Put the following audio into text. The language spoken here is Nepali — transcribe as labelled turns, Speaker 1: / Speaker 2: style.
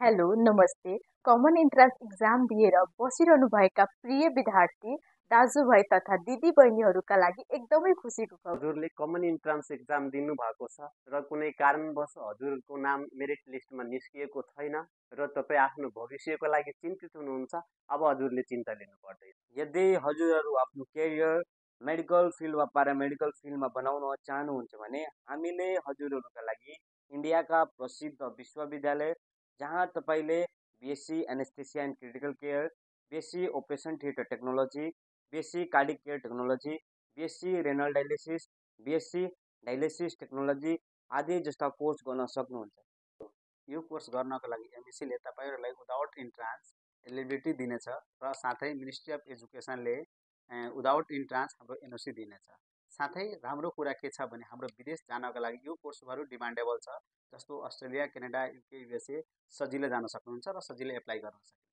Speaker 1: हेलो, नमस्ते। कमन इन्ट्रान्स एक्जाम दिएर बसिरहनुभएका प्रिय विद्यार्थी दाजुभाइ तथा दिदीबहिनीहरूका लागि एकदमै खुसीको खबर।
Speaker 2: हजुरले कमन इन्ट्रान्स एक्जाम दिनुभएको छ र कुनै कारणवश हजुरको नाम मेरिट लिस्टमा निस्किएको छैन र तपाईँ आफ्नो भविष्यको लागि चिन्तित हुनुहुन्छ। अब हजुरले चिन्ता लिनु पर्दैन।
Speaker 3: यदि हजुरहरू आफ्नो करियर मेडिकल फिल्ड वा प्यारामेडिकल फिल्डमा बनाउन चाहनुहुन्छ भने हामीले हजुरहरूका लागि इन्डियाका प्रसिद्ध विश्वविद्यालय जहाँ तपाईँले BSc anaesthesia and critical care, BSc operation theatre technology, BSc cardiac care technology, BSc renal dialysis, BSc dialysis technology आदि जस्ता कोर्स गर्न सक्नुहुन्छ।
Speaker 4: यो कोर्स गर्नको लागि एमएससीले तपाईँहरूलाई विदाउट इन्ट्रान्स एलिजिबिलिटी दिनेछ र साथै मिनिस्ट्री अफ एजुकेसनले विदाउट इन्ट्रान्स हाम्रो एनओसी दिनेछ। साथै राम्रो कुरा के छ भने हाम्रो विदेश जानको लागि यो कोर्सहरू डिमान्डेबल छ, जस्तो अस्ट्रेलिया, क्यानाडा, युके, युएसए सजिलै जान सक्नुहुन्छ र सजिलै एप्लाई गर्न सक्नुहुन्छ।